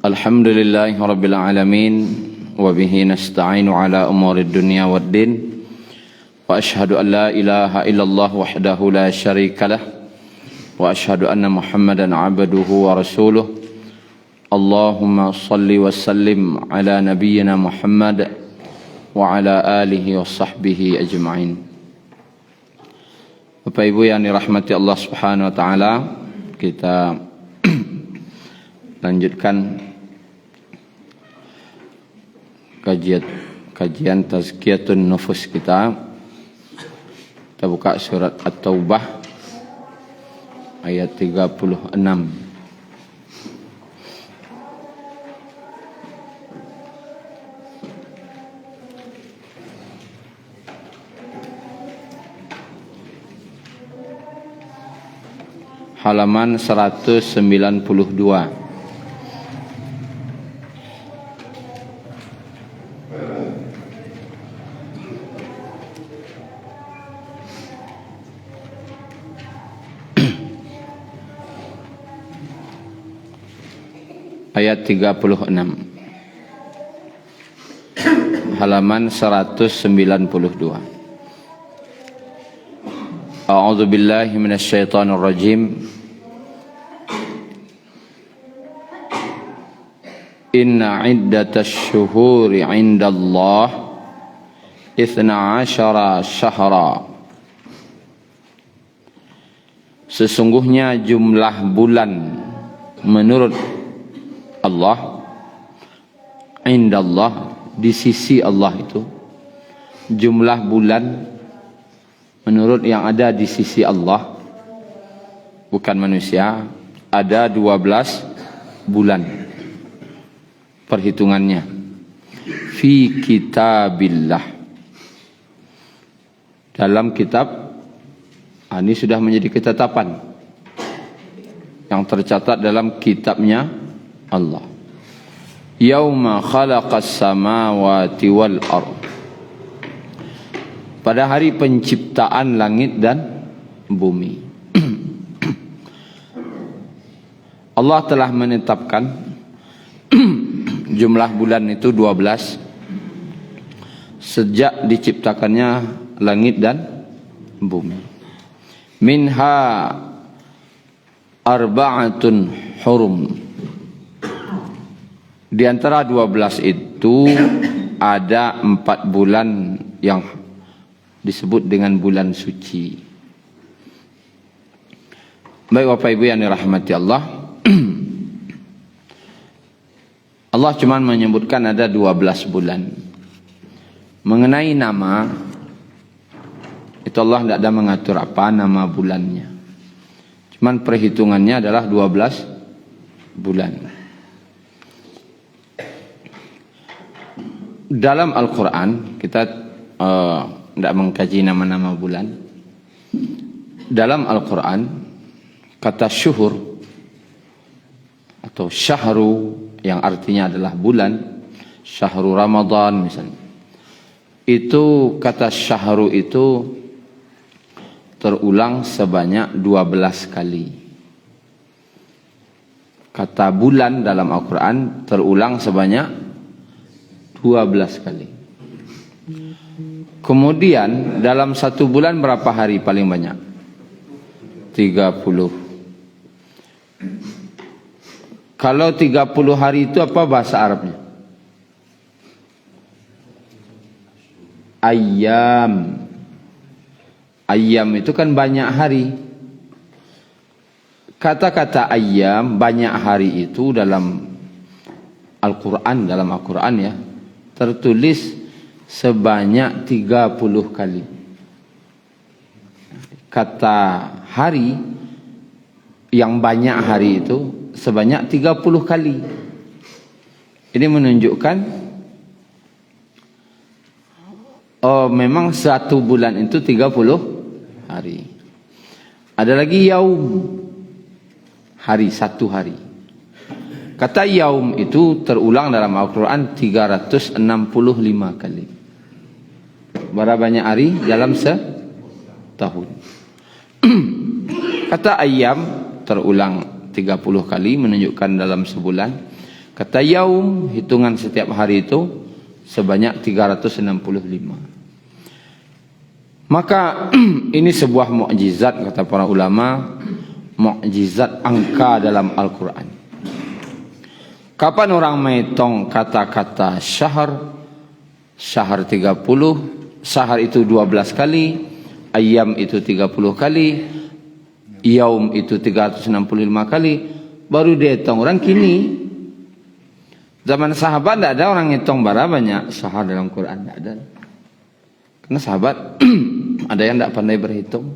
Alhamdulillahi Rabbil Alamin. Wabihi nasta'inu ala umuri dunia waddin. Wa ashhadu an la ilaha illallah wahdahu la syarikalah. Wa ashhadu anna Muhammadan abduhu wa rasuluh. Allahumma salli wa sallim ala nabiyyina Muhammad wa ala alihi wa sahbihi ajma'in. Bapak Ibu yang dirahmati Allah Subhanahu wa taala, kita lanjutkan kajian Tazkiyatun Nufus kita. Kita buka surat At-Taubah ayat 36. Halaman 192. Ayat 36, halaman 192. A'udzu billahi minasyaitonir rajim. Inna iddatasy syuhuri 'indallah 12 syahra. Sesungguhnya jumlah bulan menurut Allah, indallah, di sisi Allah itu, jumlah bulan menurut yang ada di sisi Allah, bukan manusia, ada 12 bulan perhitungannya. Fi kitabillah, dalam kitab. Ini sudah menjadi ketetapan yang tercatat dalam kitabnya Allah. Yauma khalaqas samawati wal ard, pada hari penciptaan langit dan bumi. Allah telah menetapkan jumlah bulan itu 12 sejak diciptakannya langit dan bumi. Minha arba'atun hurum, di antara 12 itu ada 4 bulan yang disebut dengan bulan suci. Baik Bapak Ibu yang dirahmati Allah, Allah cuma menyebutkan ada 12 bulan. Mengenai nama, itu Allah tidak ada mengatur apa nama bulannya. Cuman perhitungannya adalah 12 bulan. Dalam Al-Quran, kita tidak mengkaji nama-nama bulan. Dalam Al-Quran, kata syuhur atau syahru, yang artinya adalah bulan, syahru Ramadan misalnya, itu kata syahru itu terulang sebanyak 12 kali. Kata bulan dalam Al-Quran terulang sebanyak 12 kali. Kemudian dalam satu bulan berapa hari paling banyak? 30. Kalau 30 hari itu apa bahasa Arabnya? Ayyam. Ayyam itu kan banyak hari. Kata-kata ayyam, banyak hari itu dalam Al-Quran, ya, tertulis sebanyak 30 kali. Kata hari, yang banyak hari itu sebanyak 30 kali. Ini menunjukkan memang satu bulan itu 30 hari. Ada lagi yaum, hari, satu hari. Kata yaum itu terulang dalam Al-Quran 365 kali. Berapa banyak hari dalam setahun? Kata ayyam terulang 30 kali, menunjukkan dalam sebulan. Kata yaum, hitungan setiap hari itu sebanyak 365. Maka ini sebuah mukjizat kata para ulama, mukjizat angka dalam Al-Quran. Kapan orang menghitung kata-kata syahr? Syahr 30, syahr itu 12 kali, ayyam itu 30 kali, yaum itu 365 kali, baru dia hitung. Orang kini, zaman sahabat tidak ada orang hitung berapa banyak syahr dalam Quran, tidak ada. Karena sahabat ada yang tidak pandai berhitung.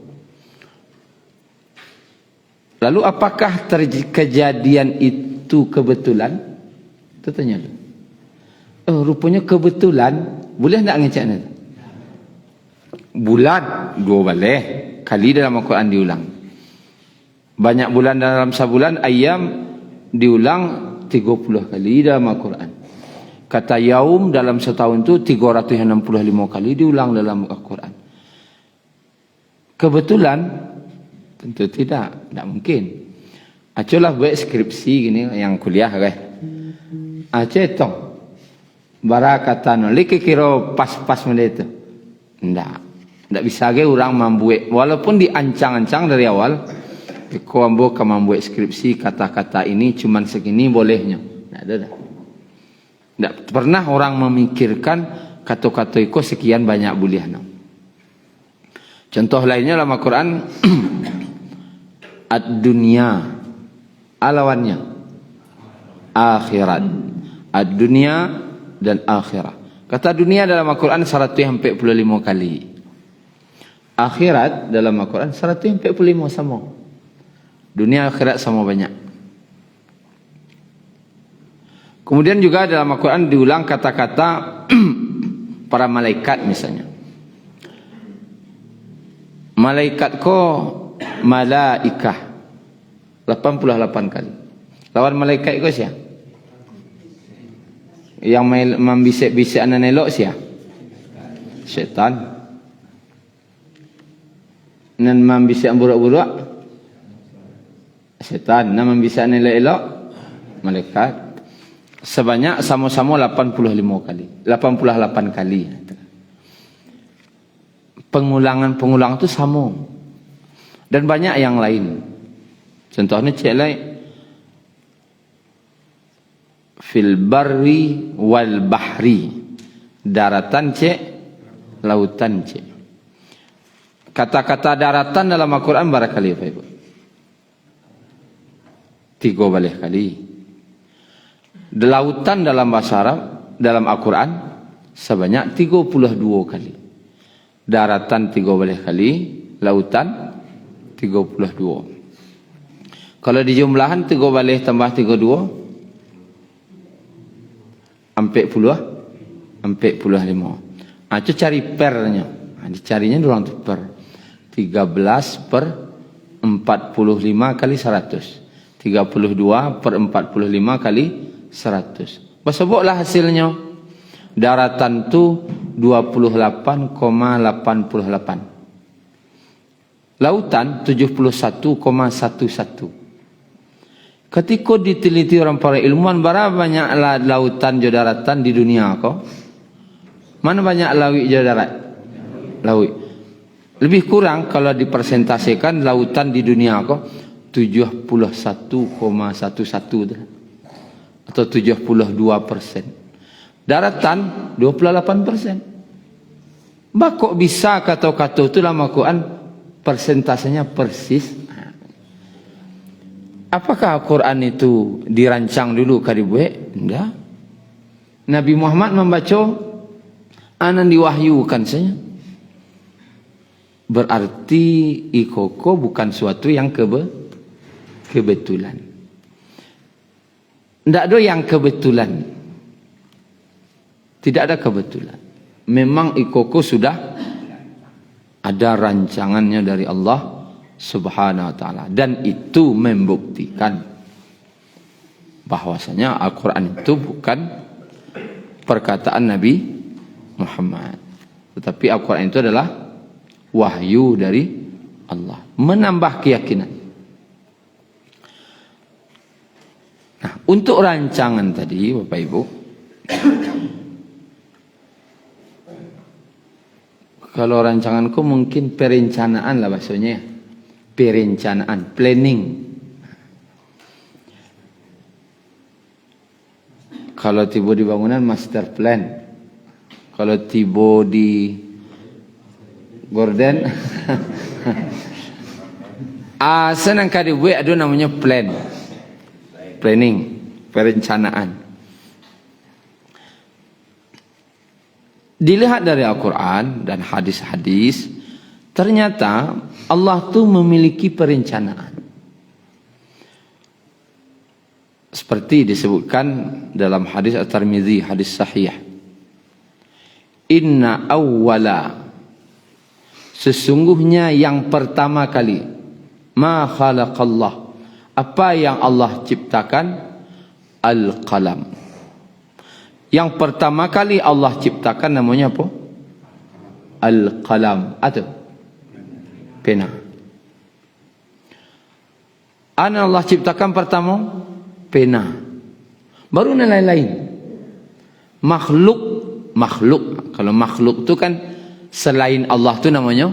Lalu apakah kejadian itu kebetulan? Itu tanya dulu. Oh, rupanya kebetulan. Boleh tak ngeceknya? Bulan 2 boleh. Kali dalam Al-Quran diulang. Banyak bulan dalam sebulan, ayyam diulang 30 kali dalam Al-Quran. Kata yaum dalam setahun itu 365 kali diulang dalam Al-Quran. Kebetulan? Tentu tidak. Tak mungkin. Acolah buat skripsi gini yang kuliah kan. Aceh tong. Barakatan. Liki kira pas-pas benda itu. Tak bisa ke orang membuat. Walaupun diancang-ancang dari awal. Kau ambil membuat skripsi kata-kata ini cuman segini bolehnya. Tak ada dah. Tak pernah orang memikirkan kata-kata itu sekian banyak bolehnya. Contoh lainnya dalam Al-Quran. Ad-dunya. Alawannya. Akhirat. Ad-dunya dan akhirat. Kata dunia dalam Al-Quran 145 kali. Akhirat dalam Al-Quran 145 sama. Dunia akhirat sama banyak. Kemudian juga dalam Al-Quran diulang kata-kata para malaikat misalnya. Malaikat ko malaikah 88 kali. Lawan malaikat ko siapa? Yang membisik-bisik anak elok siapa? Syaitan. Dan membisik buruk-buruk? Syaitan. Dan membisik anak elok? Malaikat. Sebanyak sama-sama 85 kali. 88 kali. Pengulangan-pengulangan itu sama. Dan banyak yang lain. Contohnya cek lain. Fil barri wal bahri. Daratan cek, lautan cek. Kata-kata daratan dalam Al-Quran berapa kali Pak Ibu? 3 balik kali. Lautan dalam bahasa Arab, dalam Al-Quran sebanyak 32 kali. Daratan 3 balik kali, lautan 32. Kalau dijumlahan 3 balik tambah 32 45. Itu cari pernya. Dicarinya durang tu per 13 per 45 kali 100. 32 per 45 kali 100. Bersebutlah hasilnya. Daratan tu 28,88. Lautan 71,11. Ketika diteliti orang para ilmuwan, berapa banyak lautan dan daratan di dunia kau? Mana banyak laut dan darat? Laut. Lebih kurang kalau dipresentasikan lautan di dunia kau 71,11 atau 72%. Daratan 28%. Kok bisa kata-kata itu dalam Al-Quran persentasenya persis? Apakah Al-Quran itu dirancang dulu kali buat? Tidak. Nabi Muhammad membaca, anan diwahyukan saja. Berarti ikoko bukan suatu yang kebetulan. Tidak ada yang kebetulan. Tidak ada kebetulan. Memang ikoko sudah ada rancangannya dari Allah Subhanahu wa ta'ala. Dan itu membuktikan bahwasanya Al-Quran itu bukan perkataan Nabi Muhammad. Tetapi Al-Quran itu adalah wahyu dari Allah. Menambah keyakinan. Nah, Untuk rancangan tadi, Bapak Ibu, kalau rancanganku mungkin perencanaan lah bahasanya, perencanaan, planning. Kalau tiba di bangunan master plan, kalau tiba di gorden, senang kali buat ada namanya planning, perencanaan. Dilihat dari Al-Quran dan hadis-hadis, ternyata Allah tu memiliki perencanaan. Seperti disebutkan dalam hadis At-Tirmidzi, hadis sahih. Inna awwala, sesungguhnya yang pertama kali, ma khalaqallah, apa yang Allah ciptakan, al-qalam. Yang pertama kali Allah ciptakan namanya apa? Al-qalam atau pena. Ana Allah ciptakan pertama pena. Baru yang lain-lain. Makhluk. Kalau makhluk itu kan selain Allah itu namanya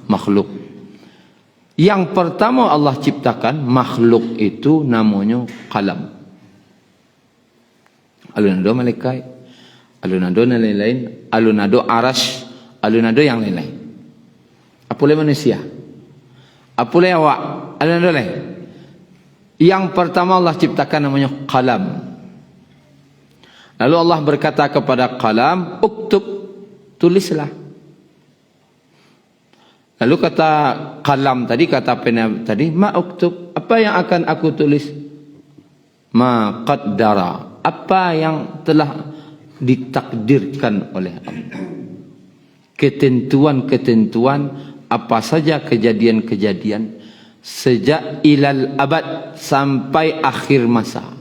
makhluk. Yang pertama Allah ciptakan makhluk itu namanya qalam. Alunado malaikat, alunado yang lain-lain, alunado arash, alunado yang lain-lain. Apulai manusia, apulai awak, alunado lain. Yang pertama Allah ciptakan namanya qalam. Lalu Allah berkata kepada qalam, uktub, tulislah. Lalu kata qalam tadi, kata pena tadi, ma uktub, apa yang akan aku tulis? Ma qaddara, apa yang telah ditakdirkan oleh Allah. Ketentuan-ketentuan, apa saja kejadian-kejadian sejak ilal abad sampai akhir masa,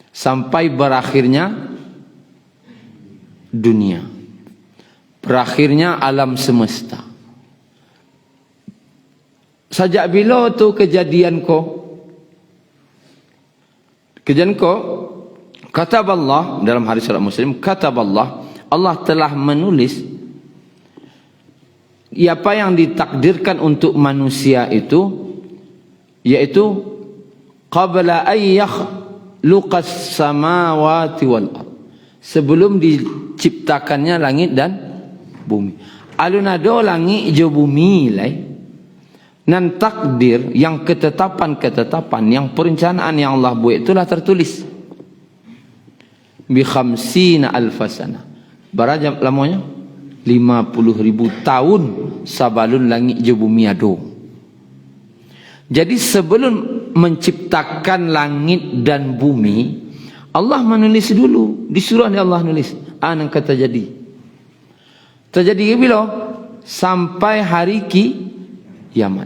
sampai berakhirnya dunia, berakhirnya alam semesta. Sejak bila tu kejadian ko? Kataballah, dalam hadis riwayat Muslim, kataballah, Allah telah menulis apa yang ditakdirkan untuk manusia itu, yaitu qabla ay yakhluqas samawati wal ard, sebelum diciptakannya langit dan bumi. Alunado langit je bumi lai, nan takdir yang ketetapan-ketetapan, yang perencanaan yang Allah buat itulah tertulis bi khamsina alfasana, berapa lamanya? 50.000 tahun sebelum langit je bumi ada. Jadi sebelum menciptakan langit dan bumi, Allah menulis dulu. Di surah ni Allah nulis, yang kata jadi. Terjadi bila? Sampai hari kiamat.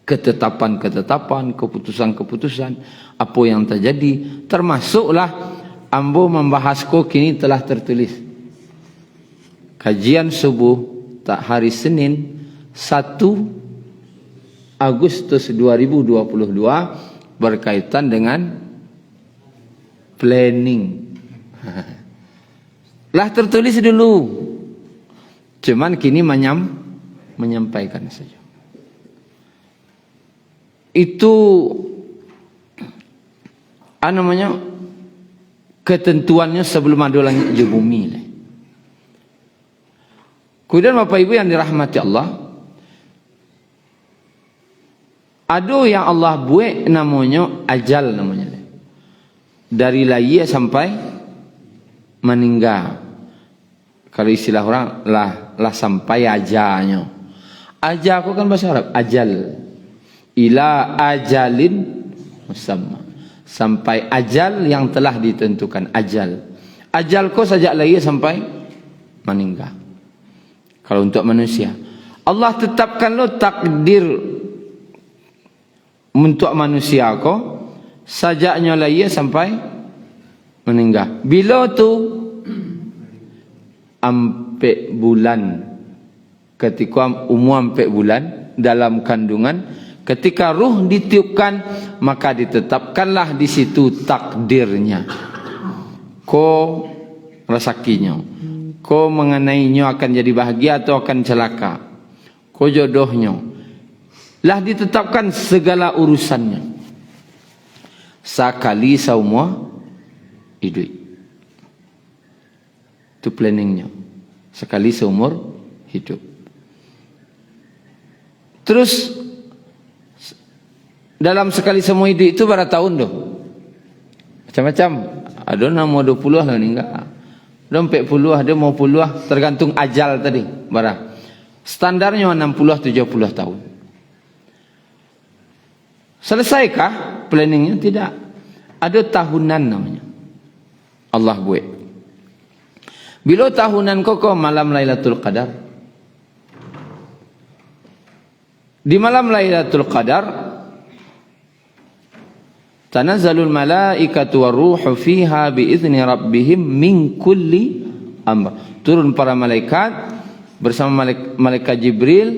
Ketetapan-ketetapan, keputusan-keputusan, apa yang terjadi, termasuklah ambo membahas ko kini telah tertulis. Kajian subuh tak hari Senin 1 Agustus 2022 berkaitan dengan planning. Lah tertulis dulu. Cuman kini menyampaikan saja. Itu namanya ketentuannya sebelum ada langit dan bumi. Kemudian Bapak Ibu yang dirahmati Allah, ada yang Allah buat namanya ajal namanya. Dari lahir sampai meninggal. Kalau istilah orang lah sampai ajalnya. Ajal aku kan bahasa Arab, ajal. Ila ajalin musamma, sampai ajal yang telah ditentukan. Ajal kau sejak lahir sampai meninggal. Kalau untuk manusia, Allah tetapkan lo takdir untuk manusia kau sejaknya lahir sampai meninggal. Bila tu ampe bulan, ketika umur ampe bulan dalam kandungan, Ketika ruh ditiupkan, maka ditetapkanlah di situ takdirnya. Ko rezekinya, ko mengenainya akan jadi bahagia atau akan celaka, ko jodohnya, lah ditetapkan segala urusannya. Sekali semua hidup. Itu planningnya. Sekali seumur hidup. Terus dalam sekali seumur hidup itu berapa tahun tu? Macam-macam. Ada nak mau 20 lah ni enggak. Ada 40, ada mau puluh, tergantung ajal tadi. Berapa? Standarnya 60-70 tahun. Selesaikah planningnya? Tidak. Ada tahunan namanya. Allah buat. Bila tahunan kau malam Lailatul Qadar. Di malam Lailatul Qadar tanazzalul malaikatu waruhu fiha biizni rabbihim min kulli amr. Turun para malaikat bersama malaikat Jibril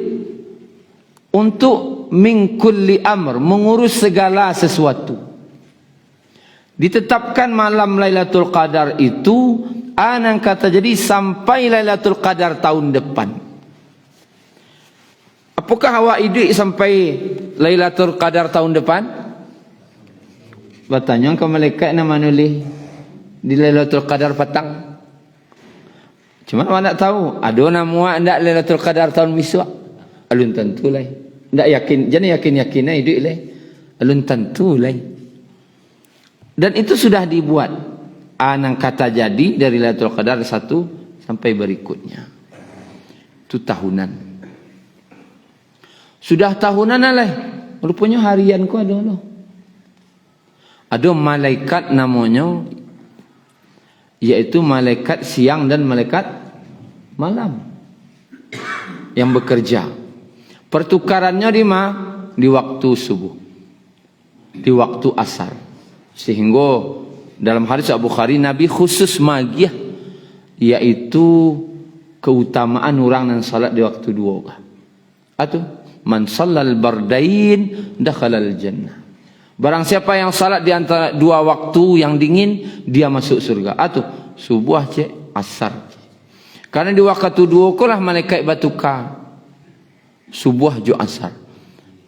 untuk min kulli amr, mengurus segala sesuatu. Ditetapkan malam Lailatul Qadar itu anang kata jadi sampai Lailatul Qadar tahun depan. Apakah awak hidup sampai Lailatul Qadar tahun depan? Bertanya ke malaikat nama nulis di Lailatul Qadar petang. Cuma awak nak tahu, ada nama ndak Lailatul Qadar tahun besok? Alun tentu lah. Ndak yakin, jangan yakin-yakin hidup lah. Alun tentu lah. Dan itu sudah dibuat. Anang kata jadi dari Lailatul Qadar 1 sampai berikutnya. Itu tahunan. Sudah tahunan lah. Rupanya harian ku ada loh. Ada malaikat namanya, yaitu malaikat siang dan malaikat malam yang bekerja. Pertukarannya di mana? Di waktu subuh, di waktu asar. Sehingga dalam hadis Abu Bukhari Nabi khusus magiah, yaitu keutamaan orang yang salat di waktu dua. Atau man shallal bardain dakhalal jannah. Barang siapa yang salat di antara dua waktu yang dingin, dia masuk surga. Atau subuh cek, asar. Karena di waktu dua kulah malaikat bertukar. Subuh jo asar.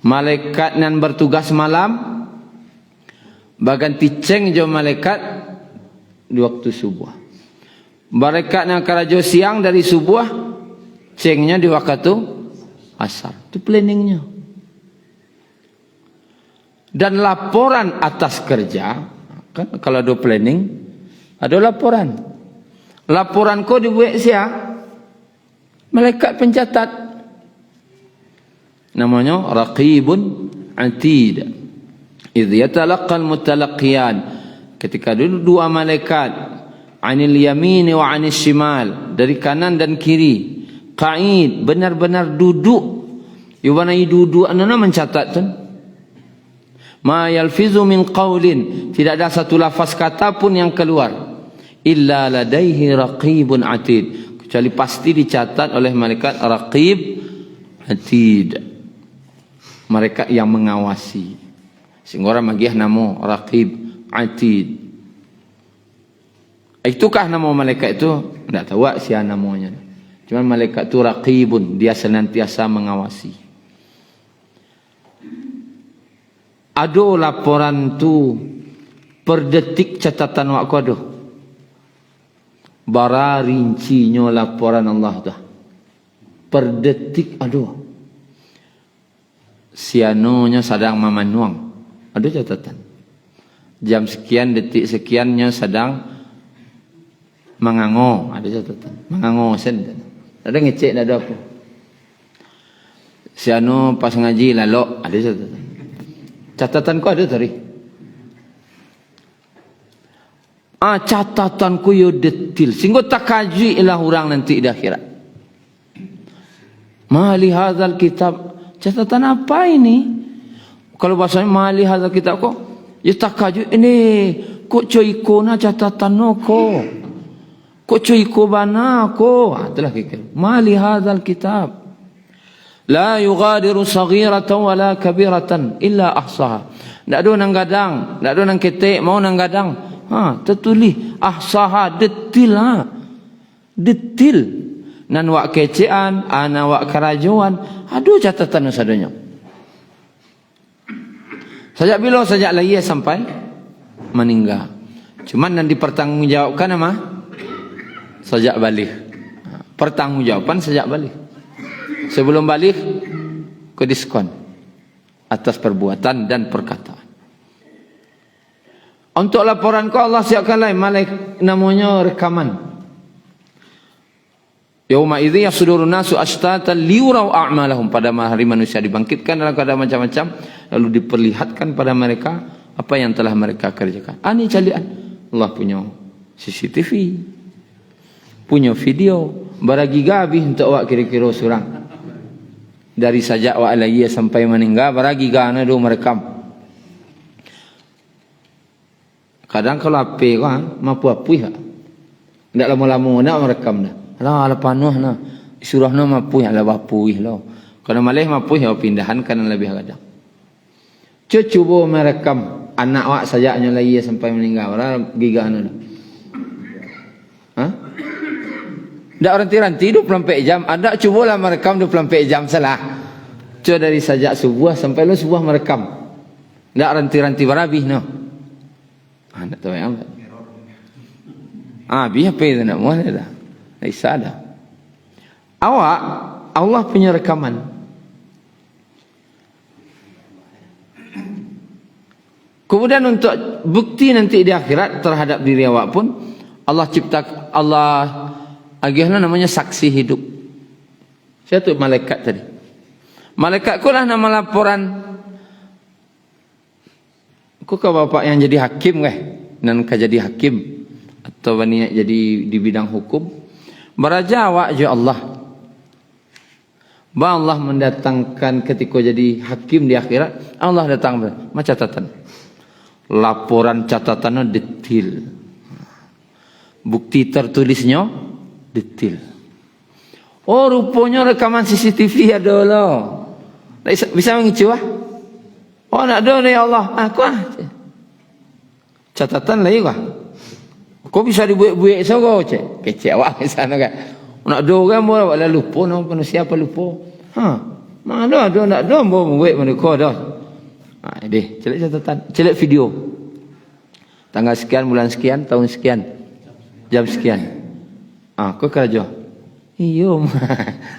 Malaikat yang bertugas malam baganti ceng jo malaikat di waktu subuh. Malaikat yang karajo siang dari subuh, cengnya di waktu asar. Itu planningnya. Dan laporan atas kerja, kan kalau ada planning, ada laporan. Laporan kau dibuat siapa? Malaikat pencatat. Namanya Raqibun Atid. Idh yatalaqqal mutalaqiyan. Ketika dua malaikat, anil yamini wa anil shimal, dari kanan dan kiri, qa'id, benar-benar duduk. Yubanai duduk, anana mencatat tu. Ma yalfizu min qawlin, tidak ada satu lafaz kata pun yang keluar, illa ladaihi raqibun atid, kecuali pasti dicatat oleh malaikat raqib atid, mereka yang mengawasi. Sehingga orang magiah nama raqib atid. Itukah nama malaikat itu? Tidak tahu siapa namanya. Cuma malaikat itu raqibun, dia senantiasa mengawasi. Ada laporan tu per detik catatan waktu ada. Bara rincinya laporan Allah dah. Per detik ada. Sianonya sedang memanuang. Ada catatan. Jam sekian, detik sekiannya sedang mengango. Ada catatan. Mengango sen. Ada ngecek ada apa. Siano pas ngaji lalu ada catatan. Catatanku ada tadi. Catatanku yo detil. Sehingga tak kaji ilah orang nanti di akhirat. Mali hadzal kitab. Catatan apa ini? Kalau bahasanya mali hadzal kitab kok. Ya tak kaji ini. Kok coiko na catatan no ko. Kok coiko bana ko. Itulah kira. Mali hadzal kitab. La yughadiru saghiratan wala kabiratan illa ahsaha. Tak ada nang gadang, tak ada nang ketek, mau nang gadang. Tertulis ahsaha, detil detil. Nan wak kecean, ana wak kerajuan, aduh catatan sadanya. Sejak bila sejak lahir sampai meninggal. Cuman nan dipertanggungjawabkan apa? Sejak balik. Pertanggungjawaban sejak balik. Sebelum balik ke diskon atas perbuatan dan perkataan. Untuk laporan ke Allah siapkan lain namanya rekaman. Yauma idzi yasdurun nasu ashtatan liyurau a'malahum, pada hari manusia dibangkitkan dalam keadaan macam-macam lalu diperlihatkan pada mereka apa yang telah mereka kerjakan. Ini calian Allah punya CCTV, punya video, baragi gabi untuk awak kira-kira surang. Dari sajak awak lahir sampai meninggal baragi gana do merekam. Kadang kalau ape kan mampu apuih. Ndak lama-lama nak merekam dah. Lah ala panuh nah. Surahna mampu ala bapuih lah. Kalau malih mampu ya pindahan kan lebih kadang. Cuba merekam anak awak sajaknya lahir sampai meninggal baragi gana dah. Tak ranti-ranti 24 jam. Ada cubalah merekam 24 jam salah. Cuba dari sajak subuh sampai lu subuh merekam. Tak ranti-ranti berhabis no. Tak tahu yang biar apa itu nak muat dah. Tak isa dah. Awak Allah punya rekaman. Kemudian untuk bukti nanti di akhirat terhadap diri awak pun Allah cipta, Allah agihna namanya saksi hidup. Saya tu malaikat tadi. Malaikat ku lah nama laporan. Ku ke bapak yang jadi hakim nan ka jadi hakim atau bani jadi di bidang hukum. Baraja awak je Allah. Ba Allah mendatangkan ketika jadi hakim di akhirat, Allah datang macam catatan. Laporan catatannya detail. Bukti tertulisnya detail. Oh rupanya rekaman CCTV ada lah. Bisa mengicu ah? Oh nak ada ya Allah. Aku catatan lagi kah? Kau bisa dibuat-buat so cek. Kecek awak di sana kan. Nak ada orang boleh awak lupa nama manusia apa lupa. Mana ada nak ada boleh buat mereka dah. Deh, celak catatan, celak video. Tanggal sekian, bulan sekian, tahun sekian, jam sekian. Kau kerja. Iyo,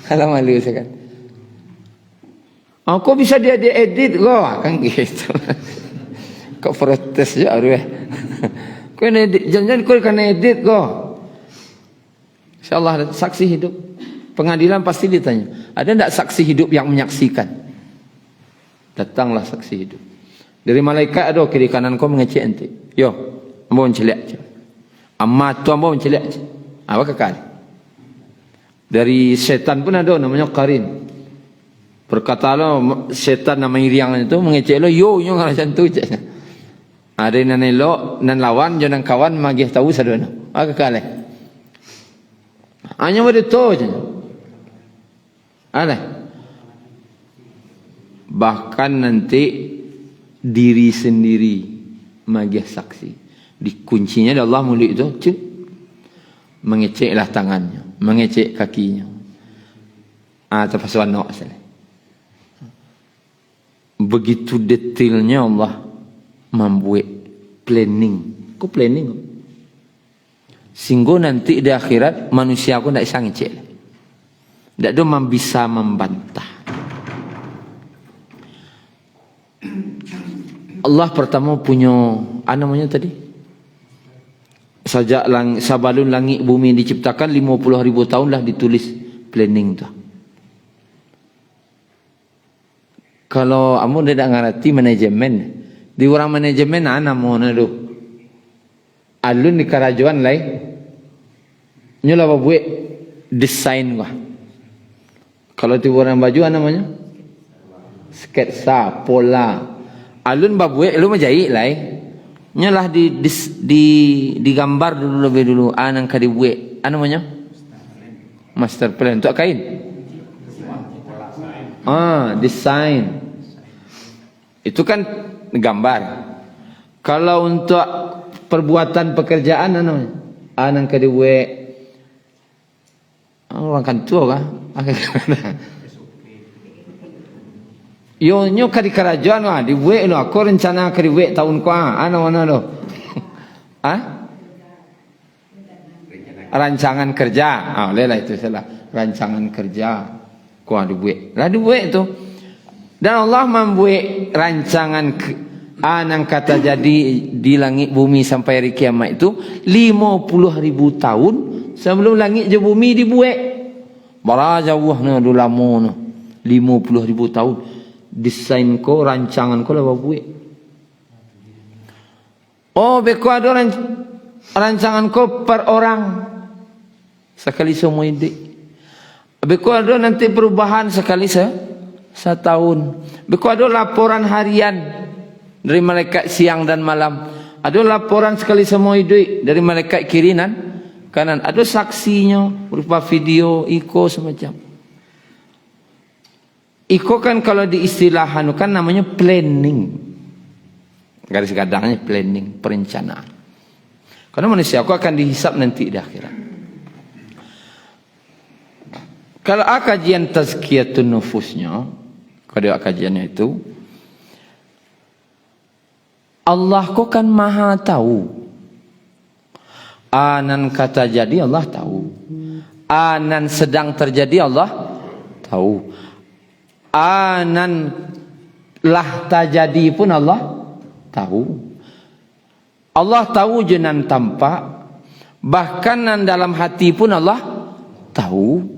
kalau malu saya kan. Kau bisa dia edit kau, kan gitu. Kau protes je arwah. Kau edit, jangan kau kena edit kau. InsyaAllah ada saksi hidup. Pengadilan pasti ditanya, ada tak saksi hidup yang menyaksikan? Datanglah saksi hidup. Dari malaikat ada kiri kanan kau mengecek nanti. Yo, ambo mencelak je. Amma tu ambo mencelak je. Apa kekal? Dari setan pun ada namanya qarin. Perkataanlah setan nama iriang itu mengecek lo yo yang macam tu je. Ada nan elok nan lawan jangan kawan magih tahu sadana. Apa kekal? Hanya betul je. Ada. Bahkan nanti diri sendiri magih saksi. Dikuncinya Allah mulut itu cik. Mengeceklah tangannya, mengecek kakinya. Terpasuan nak asal. Begitu detailnya Allah membuat planning. Kau planning? Sehingga nanti di akhirat manusia aku tidak bisa ngecek. Tidak ada bisa membantah. Allah pertama punya apa namanya tadi? Sejak sabalun langit bumi diciptakan 50,000 tahun lah ditulis planning tu. Kalau kamu tidak ngerti manajemen, di orang manajemen ana mau nado. Alun di kerajaan lain, nyola buat desain gua. Kalau di orang baju apa namanya? Sketsa, pola. Alun babuat, lu menjahit lah. Nyolah digambar dulu lebih dulu. Anang kadi buat, apa namanya? Master plan untuk kain. Desain. Itu kan gambar. Kalau untuk perbuatan pekerjaan nang kedua orang kantor kah? Yo nyo kadi kerajaan dibuat lo. Aku rencana kadibuat tahun kuah. Mana lo? Rancangan kerja. Lelah itu salah. Rancangan kerja. Kuah dibuat. Lah dibuat itu. Dan Allah membuat rancangan nang kata jadi di langit bumi sampai hari kiamat itu 50,000 tahun sebelum langit je bumi dibuat. Bara jauh dulu lama 50,000 tahun. Desain ko, rancangan ko lah buat. Beko ada rancangan ko per orang sekali semua hidup. Beko ada nanti perubahan sekali setahun. Beko ada laporan harian dari malaikat siang dan malam. Ada laporan sekali semua hidup dari malaikat kiri dan kanan. Ada saksinya berupa video, semacam. Kan kalau diistilahkan kan namanya planning. Garis gadangnya planning, perencanaan. Karena manusia aku akan dihisap nanti di akhirat. Kalau kajian tazkiyatun nufusnya, kalau kajiannya itu, Allah kok kan maha tahu. Anan kata jadi Allah tahu. Anan sedang terjadi Allah tahu. Anan lah terjadi pun Allah tahu. Allah tahu jenan tampak. Bahkan nan dalam hati pun Allah tahu.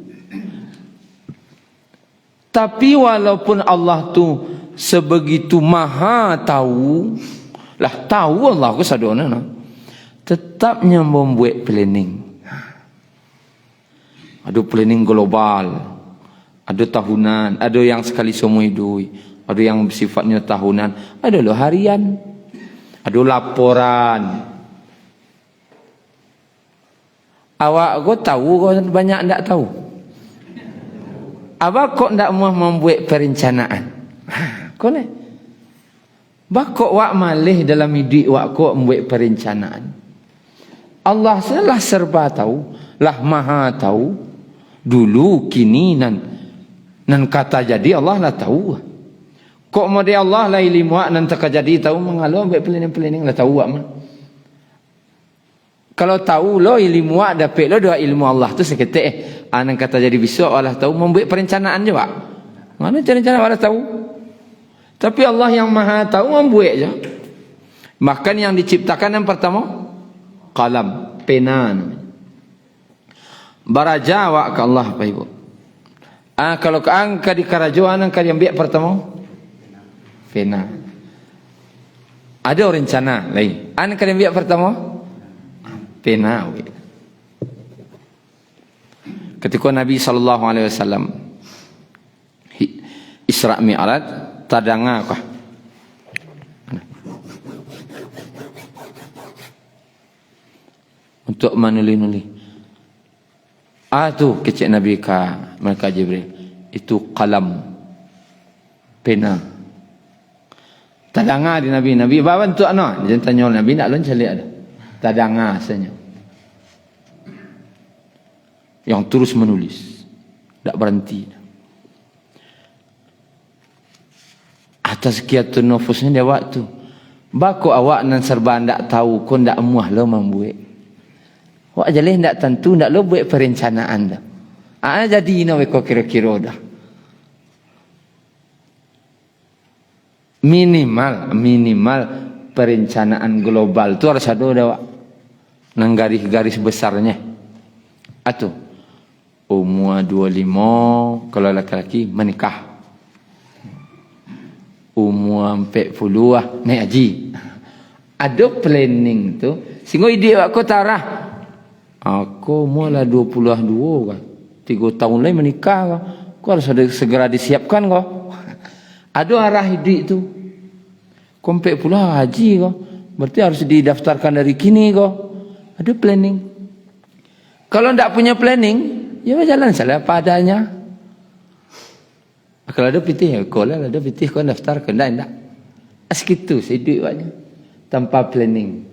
Tapi walaupun Allah tu sebegitu maha tahu, lah tahu Allah ke sadona tetapnya membuat planning. Ada planning global, ada tahunan, ada yang sekali semua hidup, ada yang sifatnya tahunan, ada lo harian, ada laporan. Awak kau tahu, kau banyak ndak tahu. Awak kok ndak mau membuat perencanaan? Kau ni, bakok wak malih dalam hidup wak kok membuat perencanaan. Allah lah serba tahu, lah maha tahu. Dulu, kini, nan kata jadi Allah lah tahu. Kok mau dia Allah lah ilmu nan tak jadi tahu mengalu ambil planning lah tahu mah. Kalau tahu lo ilmu dapat lo dua ilmu Allah tu seketik nan kata jadi besok Allah tahu membuat perencanaan je pak. Mana cara-cara Allah tahu? Tapi Allah yang maha tahu membuat je. Bahkan yang diciptakan yang pertama qalam, pena. Baraja wa ke Allah Pak Ibu. Kalau ke angka di kerajaan angka yang biak pertama pena. Ada rencana lain. Angka yang biak pertama pena. Ketika Nabi SAW Isra Mi'raj tadanga kah? Untuk menuli-nuli. Tu kecik Nabi ka Malaikat Jibril. Itu qalam, pena. Tadanga di Nabi. Nabi bawa untuk Dia tanya Nabi nak lon calik ada. Tadanga asanya. Yang terus menulis. Tak berhenti. Atas kiatun nufusnya dia waktu. Bako awak nan serba ndak tahu kon ndak muah lo membuat. Wak jalih ndak tentu ndak lo buat perencanaan dah. Jadi ina weko kira-kira dah. Minimal perencanaan global tu harus ada dah. Nang garis-garis besarnya. Atu umur 25 kalau laki-laki menikah. Umur 40 naik haji. Ada planning tu. Sehingga ide aku tarah. Aku mula 22 kan. 3 tahun lagi menikah kan. Kau harus ada segera disiapkan kau. Ada arah hidup tu. Kompek pula haji kau. Berarti harus didaftarkan dari kini kau. Ada planning. Kalau tak punya planning, ya jalan salah padanya. Kalau ada pitih, kau lah ada pitih kau daftar ke enggak. Segitu sedih banyak tanpa planning.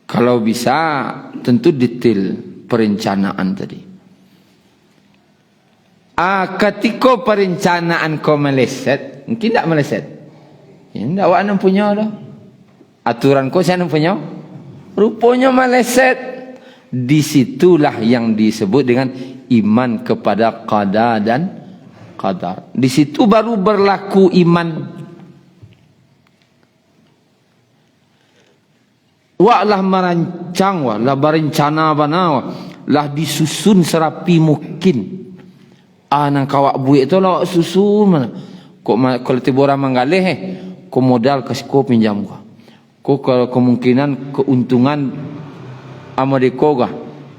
Kalau bisa tentu detail perencanaan tadi. Ketika perencanaan kau meleset, mungkin tak meleset. Ya, tak awak nak punya dah. Aturan kau saya nak punya. Rupanya meleset. Disitulah yang disebut dengan iman kepada qada dan qadar. Di situ baru berlaku iman. Wak lah merancang, wak lah berencana bana, wak lah disusun serapi mungkin. Nang kawak buik tu lah susun mana. Kalau tiba orang menggalih, kau modal kasih kau pinjam kau kalau kemungkinan keuntungan amadeko kah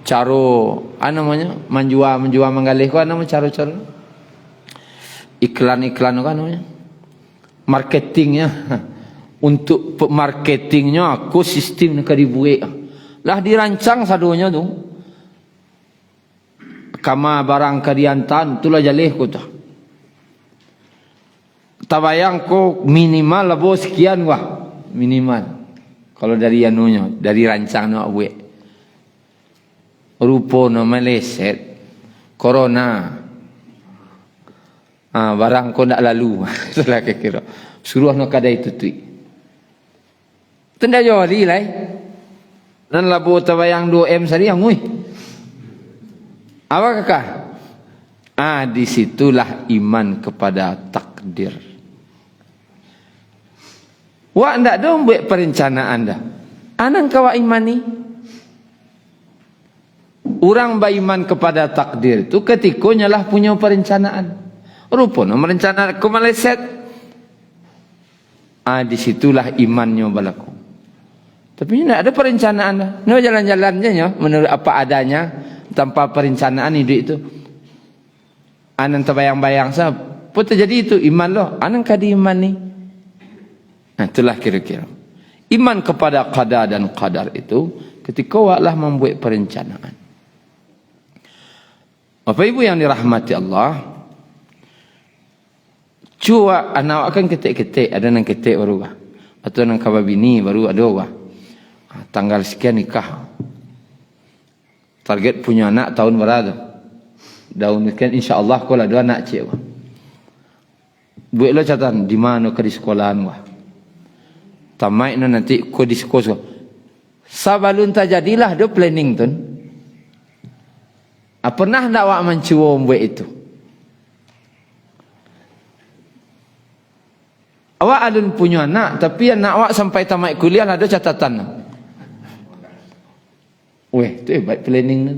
caro namanya menjual menggalih kau namanya caro iklan kan namanya marketingnya. Untuk marketingnya aku sistem nak dibuat lah dirancang sadonya tu kama barang kadiantan itulah jalih ko tu tabayang ko minimal lah bos sekian wah minimal kalau dari anunya dari rancang nak buat rupono meleset corona barang ko nak lalu itulah kira suruh nak kadai tutui tenda jawali lai nan labo tabayang 2M sari angui apa kakak disitulah iman kepada takdir. Wak ndak dong buat perencanaan dah. Anang kawa imani. Orang beriman kepada takdir tu ketika lah punya perencanaan. Rupanya merencanakan ke meleset. Disitulah imannya berlaku. Tapi tidak ada perencanaan dah. Ini jalan-jalannya ya, menurut apa adanya tanpa perencanaan hidup itu. Anang terbayang-bayang sah. Apa terjadi itu iman loh. Anang kadi iman ni. Itulah kira-kira. Iman kepada qada dan qadar itu ketika waklah membuat perencanaan. Bapak ibu yang dirahmati Allah, cua anak akan ketik-ketik, ada nang ketik baru bah. Atau nang kababini baru ada bah. Tanggal sekian nikah. Target punya anak tahun berapa? Daun sekian insya-Allah kalau ada anak cik bah. Buatlah catatan di mana ke di sekolahan bah. Tamai nanti ko di sekolah. Sabalun tajadilah do planning tu. Pernah ndak awak mencuba buat itu? Awak alun punya anak tapi anak awak sampai tamat kuliah ada catatan. Weh, tu baik planning tu.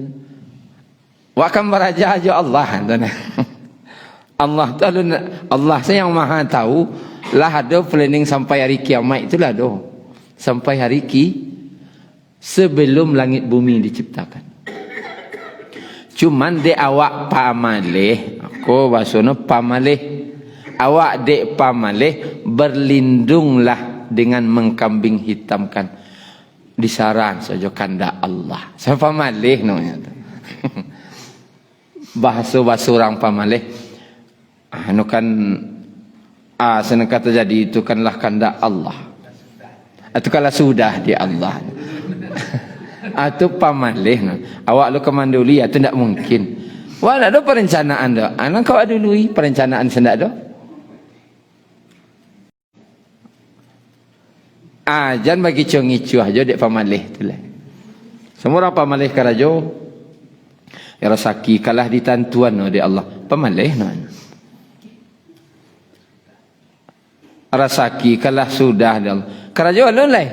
Awak kan beraja aja Allah tuan. Allah tu alun Allah saya yang Maha tahu lah ada planning sampai hari kiamat itulah doh. Sampai hari sebelum langit bumi diciptakan. Cuman dek awak pamalih, aku bahasanya pamalih. Awak dek pamalih berlindunglah dengan mengkambing hitamkan disaran saja kandak Allah. Saya pamalih namanya. Bahasa orang pamalih. Anu kan senang kata jadi itu kanlah kandak Allah. Atau kalau sudah di Allah. Atau pamalih nah. Awak lu kemanduli atau tidak mungkin. Wah ada perencanaan dah. Anak kau ada dulu perencanaan sendak dah. Jangan bagi ciongicu aja dek pamalih tu lah. Semua orang pamalih karajo. Ya rasaki kalah di tantuan no di Allah. Pamalih no. Rasaki kalah sudah di Allah. Karajo alun lah.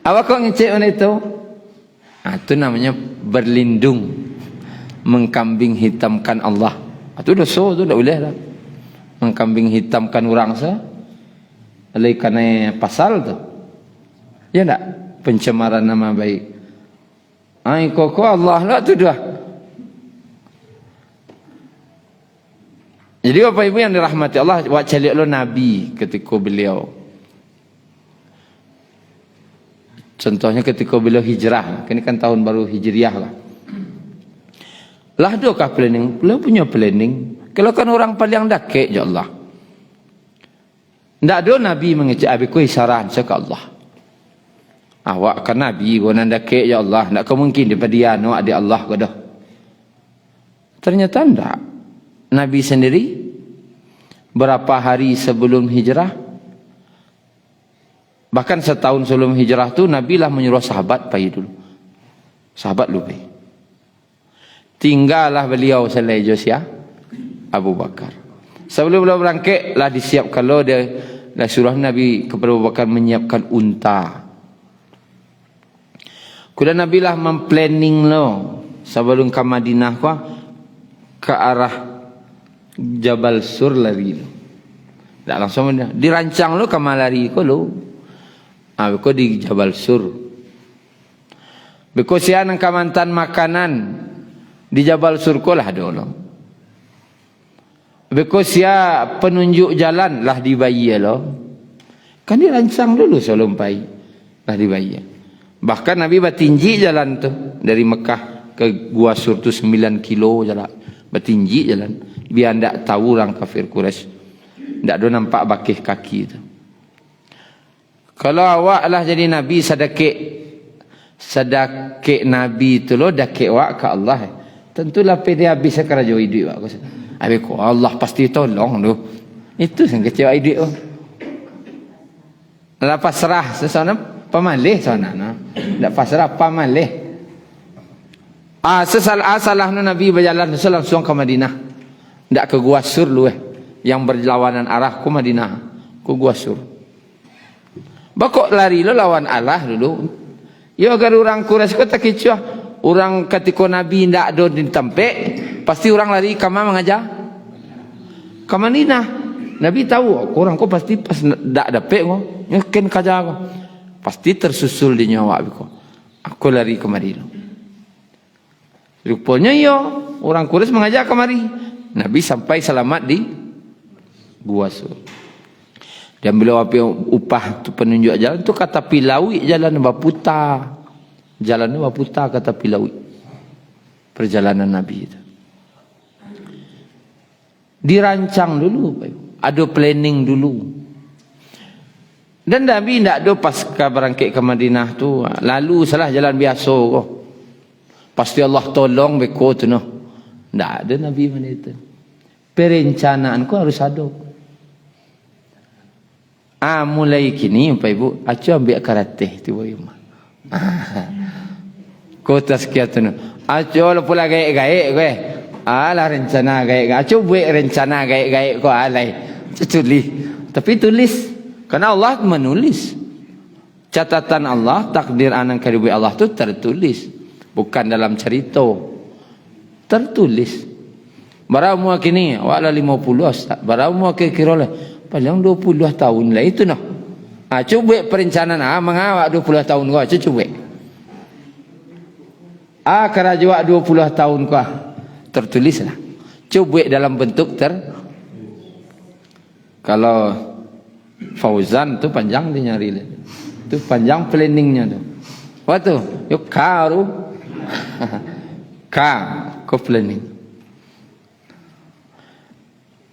Awak kok ngecek mana itu? Itu namanya berlindung, mengkambing hitamkan Allah. Itu dosa tu tak boleh lah. Mengkambing hitamkan orang sah. Oleh kerana pasal tu. Ya tak? Pencemaran nama baik. Kok Allah lah tu dah. Jadi Bapak Ibu yang dirahmati Allah, wak calik lo Nabi ketika beliau. Contohnya ketika beliau hijrah, ini kan tahun baru hijriah lah. Lah adakah planning? Beliau punya planning. Kalau kan orang paling dakik je Allah. Tak ada Nabi mengecek abiku isaran ke Allah. Awak kan Nabi guna dakik ya Allah. Tak mungkin daripada dia no adik Allah ke dah. Ternyata tak. Nabi sendiri berapa hari sebelum hijrah, bahkan setahun sebelum hijrah tu Nabi lah menyuruh sahabat pergi dulu. Sahabat lupa. Tinggallah beliau selai Josia Abu Bakar. Sebelum beliau berangkat lah disiapkan lo dia dah suruh Nabi kepada Abu Bakar menyiapkan unta. Kemudian Nabi lah memplanning lo sebelum ke Madinah ke arah Jabal Sur lari lo. Tak langsung dirancang lo ke lari ko lo. Ko di Jabal Sur. Beko sia nang kamantan makanan di Jabal Sur ko lah dulu. Beko sia penunjuk jalan lah di bayi lo. Kan dirancang dulu sebelum pai lah di bayi. Bahkan Nabi bertinggi jalan tu dari Mekah ke Gua Sur tu 9 kilo jalan. Bertinggi jalan biar ndak tahu orang kafir Quraisy. Ndak ada nampak bakih kaki tu. Kalau awak lah jadi Nabi sedekik Nabi tu lo dakik awak ke Allah. Tentulah pede habis kerja hidup aku. Habis ko Allah pasti tolong tu. Itu yang kecewa hidup. Lepas serah sesana pamalih sana. Ndak pasrah pamalih. Salah Nabi berjalan langsung ke Madinah. Ndak ke Gua Sur lu yang berlawanan arah ke Madinah. Ke Gua Sur. Bakok lari lo lawan Allah dulu. Ya agar orang Quraisy kata kecoh. Orang ketika Nabi ndak ada di tempat, pasti orang lari ke mana mengajar? Ke Madinah. Nabi tahu orang ko pasti pas ndak dapat ko, nyakin kaja ko. Pasti tersusul di nyawa aku. Aku lari ke Madinah. Rupanya ya orang Quraisy mengajak kemari. Nabi sampai selamat di Gua Sur. Dan beliau apa upah tu penunjuk jalan tu kata pilawi jalan baputa. Jalan baputa kata pilawi. Perjalanan Nabi itu. Dirancang dulu, ada planning dulu. Dan Nabi tidak ada pasca berangkat ke Madinah tu lalu salah jalan biasa kok. Pasti Allah tolong beko tu noh. Tak ada Nabi mana itu. Perencanaan ku harus ada. Mulai kini Pak Ibu, acu ambil karate tu Ibu. Kota sekian tu noh. Acu lah pula gaik-gaik gue. Alah rencana gaik-gaik. Acu buat rencana gaik-gaik ko alai. Tulis. Tapi tulis. Karena Allah menulis. Catatan Allah, takdir anak karibu Allah tu tertulis. Bukan dalam cerita. Tertulis. Barang mua kini, wala 50. Barang mua kira lah. Paling 20 tahun lah itu noh. Cuba perencanaan. Mengawak 20 tahun kau. Cuba. Kerajaan 20 tahun kau. Tertulis lah. Cuba dalam bentuk Kalau Fauzan tu panjang dia nyari lah. Tu panjang planningnya tu. Waktu. Yuk karu. Kau planning.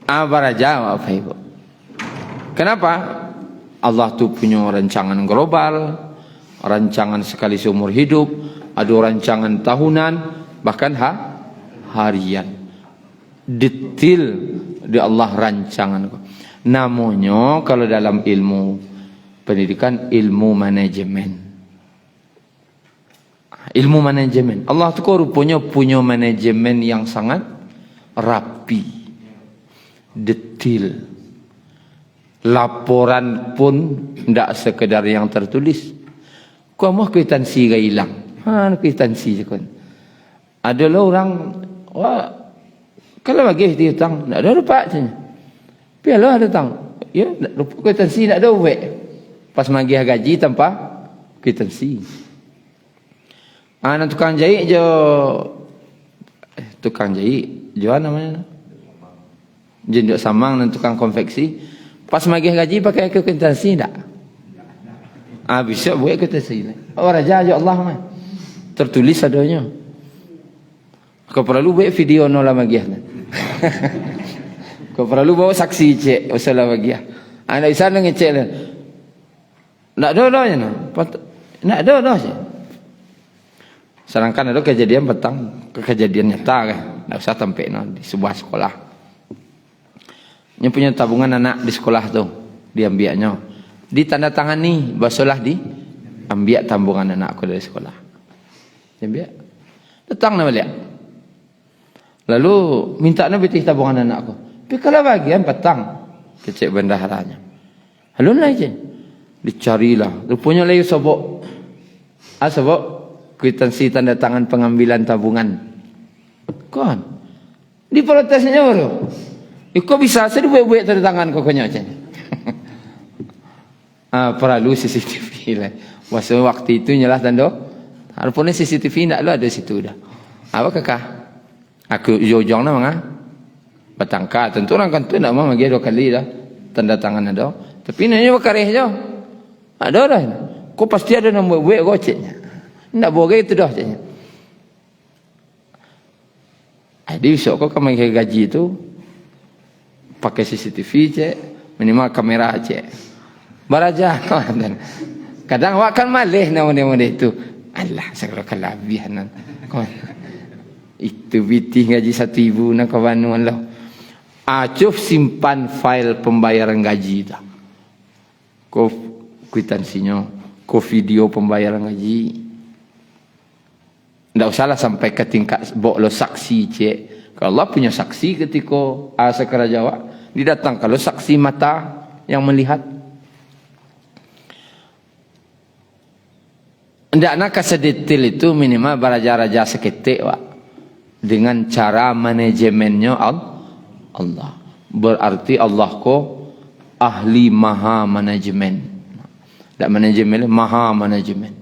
Baraja apa Ibu? Kenapa? Allah tu punya rancangan global, rancangan sekali seumur hidup, ada rancangan tahunan, bahkan harian. Detail di Allah rancangan. Namanya kalau dalam ilmu pendidikan ilmu manajemen. Ilmu manajemen. Allah tu kok rupanya punya manajemen yang sangat rapi. Detail. Laporan pun tidak sekedar yang tertulis. Kau mau kwitansi gak hilang. Kwitansi je kan. Adalah orang, kalau bagi dia hutang, tak ada dapat je. Pialah ada hutang. Ya, lupa kwitansi tak ada uwek. Pas magih gaji tanpa kwitansi. Nak tukang jahit je. Tukang jahit. Jual namanya. Jenjuk samang dan tukang konveksi. Pas magih gaji pakai kwitansi tak? Bisa buat kwitansi. Raja ya Allah mah. Tertulis adanya. Kau perlu buat video no lah magiah. Kau perlu bawa saksi cek usaha magiah. Anak di sana ngecek lah. Nak ada dah je. Nak ada dah je. Sedangkan ada kejadian petang, kejadian nyata kan. Tak usah sampai di sebuah sekolah. Dia punya tabungan anak di sekolah tu, diambilnya. Ditandatangani, basolah ambil tabungan anak aku dari sekolah. Diambil. Datang nak balik. Lalu minta nak betih tabungan anak aku. Tapi kalau bagian petang, kecek bendaharanya. Halun lah je. Dicarilah. Rupanya lagi sobok. Sobok. Kwitansi tanda tangan pengambilan tabungan. Kan? Diprotesnya baru. Kok bisa saya buat tanda tangan kok konyol je. Perlu CCTV lah. Masa waktu itu nyalah tanda. Harapnya CCTV nak lah ada situ dah. Apa kakak? Aku jojong nama ngah. Batangka tentu orang kan tu nak mau bagi 2 kali dah tanda tangan ada. Tapi nanya bakareh je. Ada dah. Kok pasti ada nombor buat goceknya. Nak boleh itu dah caknya. Jadi besok kau kami gaji tu pakai CCTV cek, minimal kamera cek. Baraja kawan. Kadang awak kan malih nama-nama itu. Allah segala kelabihan. Itu biti gaji 1,000 nak kawan Allah. Acuf simpan file pembayaran gaji dah. Kau kwitansinya, kau video pembayaran gaji. Tak usahlah sampai ke tingkat bawa saksi cek. Kalau Allah punya saksi ketika Sekara Jawa, didatang kalau saksi mata yang melihat. Tidak nak sedetail itu minimal beraja-raja seketik wak. Dengan cara manajemennya Allah. Berarti Allah ko ahli maha manajemen. Tak manajemen, maha manajemen.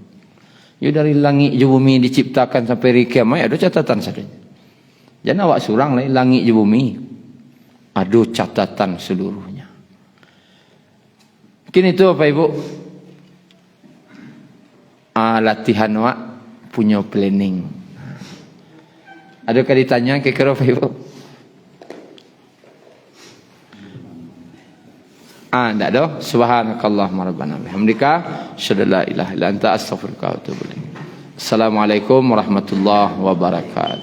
Ya dari langit je bumi diciptakan sampai kiamat ada catatan saja. Jangan awak surang lah langit je bumi. Ada catatan seluruhnya. Mungkin itu apa ibu? Latihan awak punya planning. Adakah ditanya kira-kira apa ibu? Tak ada. Subhanakallahumma rabbana bihamdika asyhadu an la ilaha illa anta astaghfiruka wa atubu ilaik. Assalamualaikum warahmatullahi wabarakatuh.